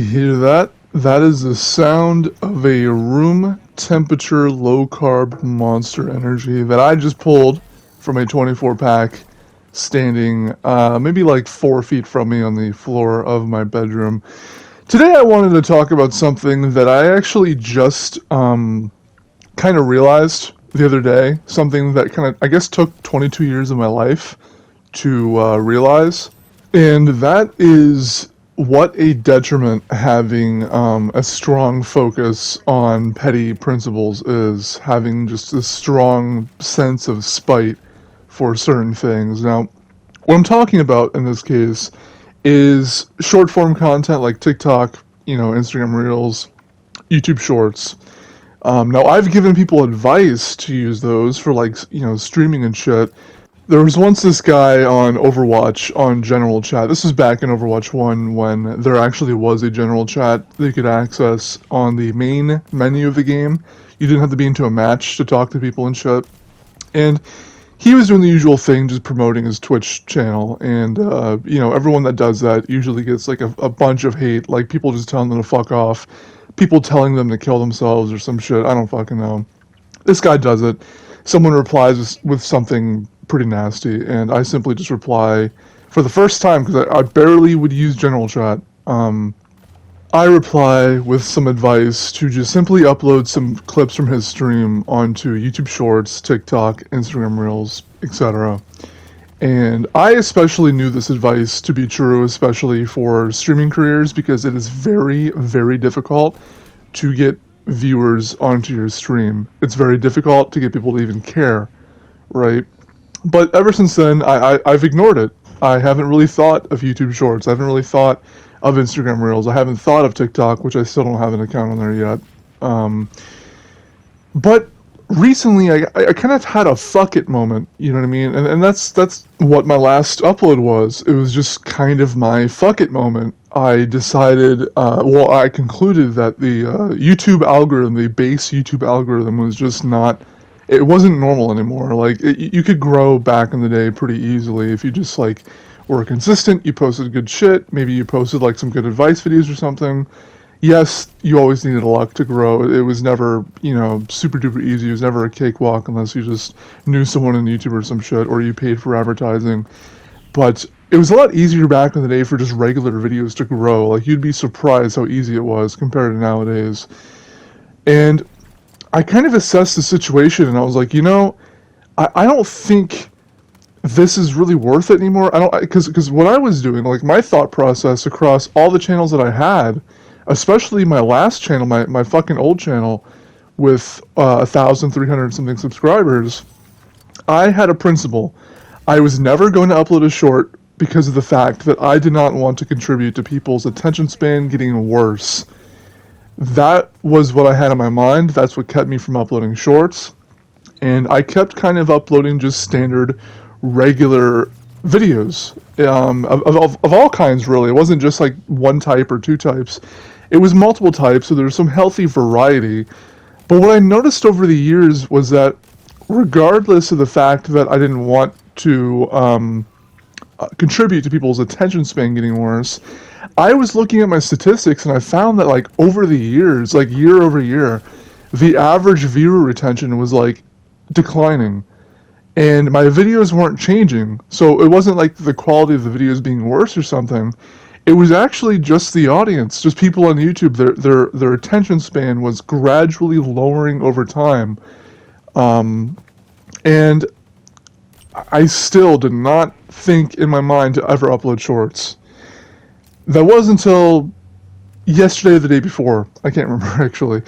hear that? That is the sound of a room temperature low carb Monster Energy that I just pulled from a 24 pack standing maybe like 4 feet from me on the floor of my bedroom. Today I wanted to talk about something that I actually just kind of realized the other day. Something that kind of, I guess, took 22 years of my life to realize. And that is what a detriment having a strong focus on petty principles is, having just a strong sense of spite for certain things. Now, what I'm talking about in this case is short form content like TikTok, Instagram Reels, YouTube Shorts. Now, I've given people advice to use those for streaming and shit. There was once this guy on Overwatch on general chat. This was back in Overwatch 1 when there actually was a general chat that you could access on the main menu of the game. You didn't have to be into a match to talk to people and shit. And he was doing the usual thing, just promoting his Twitch channel. And, everyone that does that usually gets like a bunch of hate, like people just telling them to fuck off, people telling them to kill themselves or some shit. I don't fucking know. This guy does it. Someone replies with something pretty nasty, and I simply just reply for the first time because I barely would use general chat. I reply with some advice to just simply upload some clips from his stream onto YouTube Shorts, TikTok, Instagram Reels, etc. And I especially knew this advice to be true, especially for streaming careers, because it is very, very difficult to get viewers onto your stream. It's very difficult to get people to even care, right? But ever since then, I've ignored it. I haven't really thought of YouTube Shorts. I haven't really thought of Instagram Reels. I haven't thought of TikTok, which I still don't have an account on there yet. But recently, I kind of had a fuck it moment, you know what I mean? And that's what my last upload was. It was just kind of my fuck it moment. I decided, I concluded that the YouTube algorithm, the base YouTube algorithm was just not, it wasn't normal anymore. Like, you could grow back in the day pretty easily if you just, were consistent, you posted good shit, maybe you posted, some good advice videos or something. Yes, you always needed luck to grow. It was never, super duper easy. It was never a cakewalk unless you just knew someone in YouTube or some shit, or you paid for advertising. But it was a lot easier back in the day for just regular videos to grow. Like, you'd be surprised how easy it was compared to nowadays. And I kind of assessed the situation, and I was like, I don't think this is really worth it anymore. Because what I was doing, my thought process across all the channels that I had, especially my last channel, my fucking old channel, with 1,300 something subscribers, I had a principle. I was never going to upload a short because of the fact that I did not want to contribute to people's attention span getting worse. That was what I had in my mind. That's what kept me from uploading shorts. And I kept kind of uploading just standard, regular videos of all kinds, really. It wasn't just one type or two types. It was multiple types, so there's some healthy variety. But what I noticed over the years was that regardless of the fact that I didn't want to contribute to people's attention span getting worse, I was looking at my statistics and I found that over the years, year over year, the average viewer retention was declining. And my videos weren't changing. So it wasn't the quality of the videos being worse or something. It was actually just the audience, just people on YouTube. Their attention span was gradually lowering over time. And I still did not think in my mind to ever upload shorts. That was until yesterday or the day before. I can't remember actually.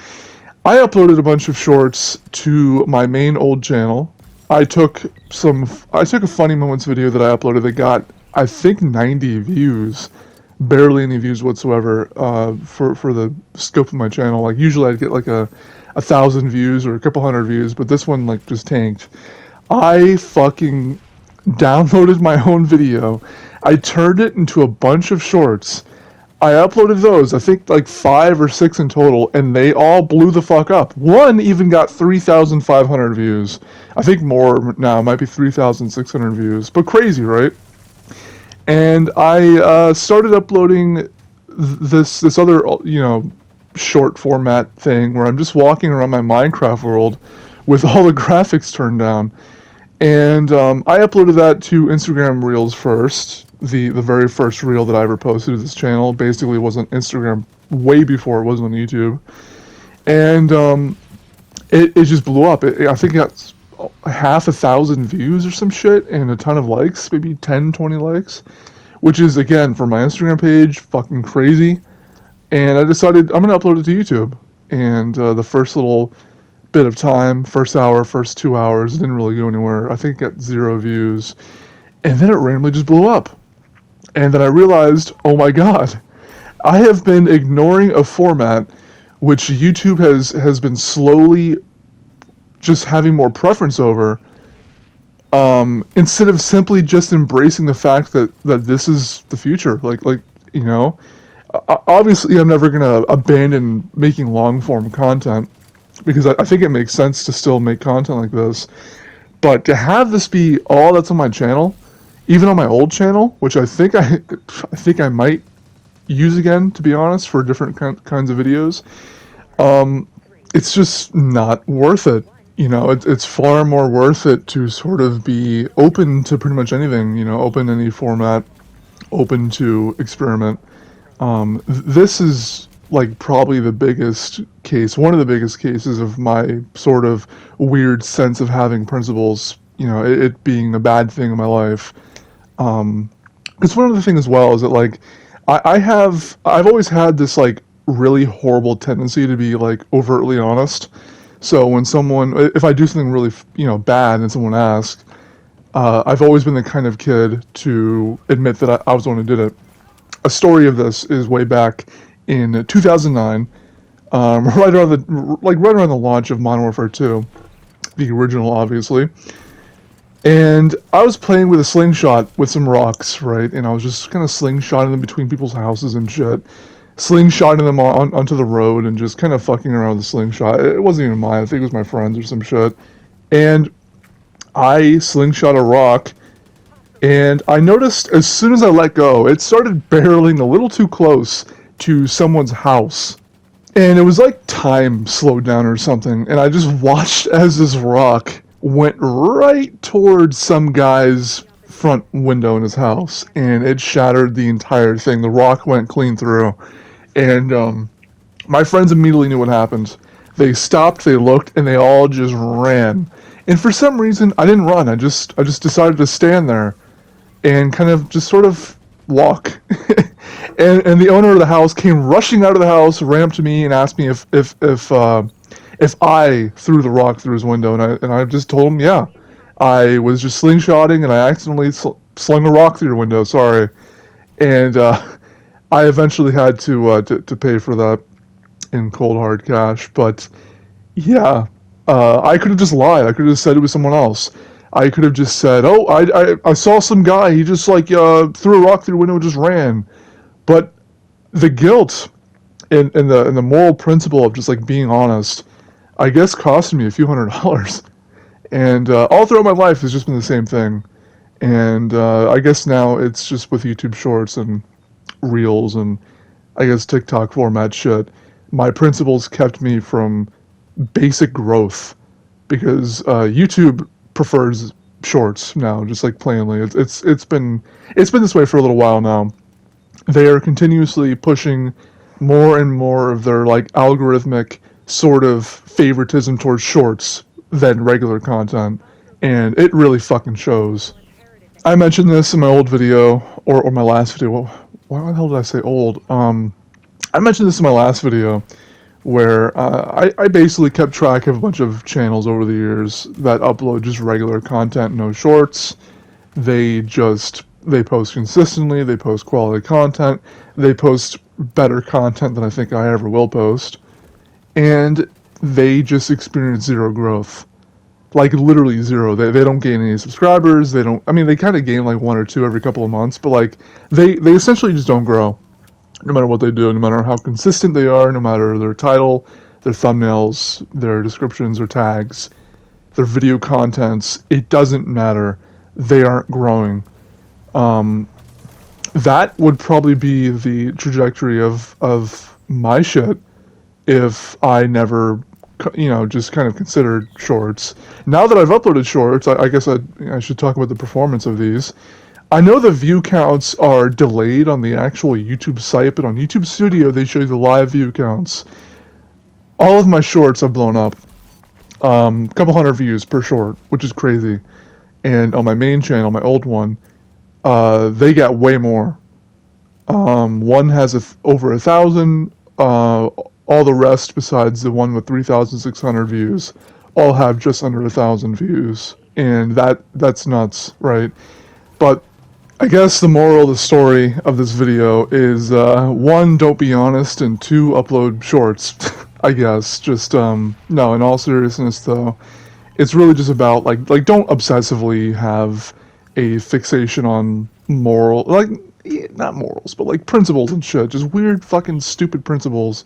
I uploaded a bunch of shorts to my main old channel. I took a funny moments video that I uploaded that got, I think, 90 views. Barely any views whatsoever for the scope of my channel. Usually I'd get 1,000 views or a couple hundred views, but this one just tanked. I fucking downloaded my own video. I turned it into a bunch of shorts. I uploaded those, I think 5 or 6 in total, and they all blew the fuck up. One even got 3,500 views. I think more now, it might be 3,600 views, but crazy, right? And I started uploading this other, short format thing where I'm just walking around my Minecraft world with all the graphics turned down. And I uploaded that to Instagram Reels first. The very first reel that I ever posted to this channel basically was on Instagram way before it was on YouTube. And it just blew up. I think it got half 1,000 views or some shit and a ton of likes, maybe 10, 20 likes, which is, again, for my Instagram page, fucking crazy. And I decided I'm going to upload it to YouTube. And the first little bit of time, first hour, first 2 hours, didn't really go anywhere. I think it got 0 views. And then it randomly just blew up. And then I realized, oh my god, I have been ignoring a format which YouTube has been slowly just having more preference over, instead of simply just embracing the fact that this is the future. Obviously I'm never going to abandon making long form content, because I think it makes sense to still make content like this. But to have this be all that's on my channel, even on my old channel, which I think I might use again, to be honest, for different kinds of videos, it's just not worth it. It's far more worth it to sort of be open to pretty much anything, open any format, open to experiment. This is like probably the biggest case, one of the biggest cases of my sort of weird sense of having principles, it being a bad thing in my life. Because one other thing as well is that, like, I've always had this, like, really horrible tendency to be, like, overtly honest. So when if I do something really, bad and someone asks, I've always been the kind of kid to admit that I was the one who did it. A story of this is way back in 2009, right around the launch of Modern Warfare 2, the original, obviously. And I was playing with a slingshot with some rocks, right? And I was just kind of slingshotting them between people's houses and shit. Slingshotting them onto the road and just kind of fucking around with the slingshot. It wasn't even mine. I think it was my friend's or some shit. And I slingshot a rock, and I noticed as soon as I let go, it started barreling a little too close to someone's house. And it was like time slowed down or something. And I just watched as this rock went right towards some guy's front window in his house, and it shattered the entire thing. The rock went clean through. And my friends immediately knew what happened. They stopped, they looked, and they all just ran. And for some reason, I didn't run. I just decided to stand there and kind of just sort of walk. and the owner of the house came rushing out of the house, ran up to me, and asked me if I threw the rock through his window. And I just told him, yeah, I was just slingshotting, and I accidentally slung a rock through your window. Sorry. And I eventually had to pay for that in cold hard cash. But yeah, I could have just lied. I could have just said it was someone else. I could have just said, oh, I saw some guy. He just threw a rock through the window and just ran. But the guilt and the moral principle of just like being honest, I guess, cost me a few $100s. And all throughout my life has just been the same thing. And I guess now it's just with YouTube Shorts and Reels and I guess TikTok format shit. My principles kept me from basic growth, because YouTube prefers Shorts now, just like plainly. It's been this way for a little while now. They are continuously pushing more and more of their like algorithmic sort of favoritism towards Shorts than regular content, and it really fucking shows. I mentioned this in my old video, or my last video. Why the hell did I say old? I mentioned this in my last video, where I basically kept track of a bunch of channels over the years that upload just regular content, no shorts. They post consistently, they post quality content, they post better content than I think I ever will post, and they just experience zero growth. Like, literally zero. They don't gain any subscribers, they kind of gain like 1 or 2 every couple of months, but like, they essentially just don't grow. No matter what they do, no matter how consistent they are, no matter their title, their thumbnails, their descriptions or tags, their video contents, it doesn't matter. They aren't growing. that would probably be the trajectory of my shit if I never, just kind of considered shorts. Now that I've uploaded shorts, I guess I should talk about the performance of these. I know the view counts are delayed on the actual YouTube site, but on YouTube Studio they show you the live view counts. All of my shorts have blown up. A couple hundred views per short, which is crazy. And on my main channel, my old one, they got way more. One has over 1,000. All the rest, besides the one with 3,600 views, all have just under 1,000 views, and that's nuts, right? But I guess the moral of the story of this video is one, don't be honest, and two, upload shorts. I guess just no. In all seriousness, though, it's really just about like don't obsessively have a fixation on moral, like not morals, but like principles and shit. Just weird fucking stupid principles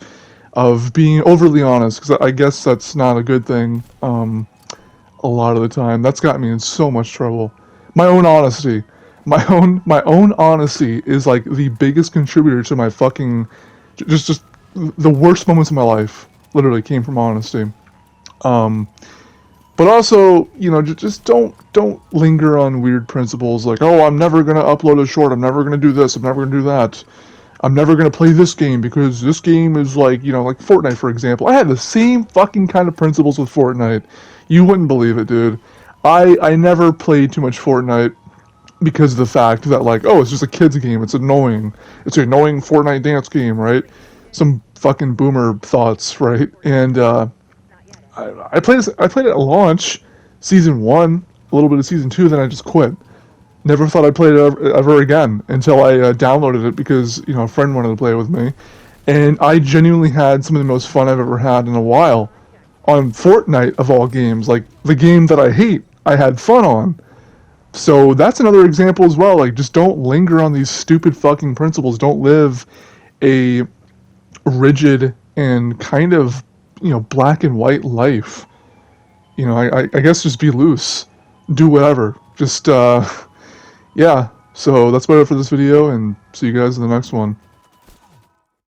of being overly honest, because I guess that's not a good thing. A lot of the time, that's got me in so much trouble. My own honesty, my own honesty is like the biggest contributor to my fucking just the worst moments of my life. Literally came from honesty. But also, just don't linger on weird principles like, oh, I'm never gonna upload a short, I'm never gonna do this, I'm never gonna do that. I'm never gonna play this game because this game is like Fortnite, for example. I had the same fucking kind of principles with Fortnite. You wouldn't believe it, dude. I never played too much Fortnite because of the fact that like, oh, it's just a kid's game. It's annoying. It's an annoying Fortnite dance game, right? Some fucking boomer thoughts, right? And I played it at launch, season 1, a little bit of season 2, then I just quit. Never thought I'd play it ever again until I downloaded it because a friend wanted to play it with me, and I genuinely had some of the most fun I've ever had in a while on Fortnite of all games. Like the game that I hate, I had fun on. So that's another example as well. Like just don't linger on these stupid fucking principles. Don't live a rigid and kind of black and white life. I guess just be loose, do whatever. Just yeah, so that's about it for this video, and see you guys in the next one.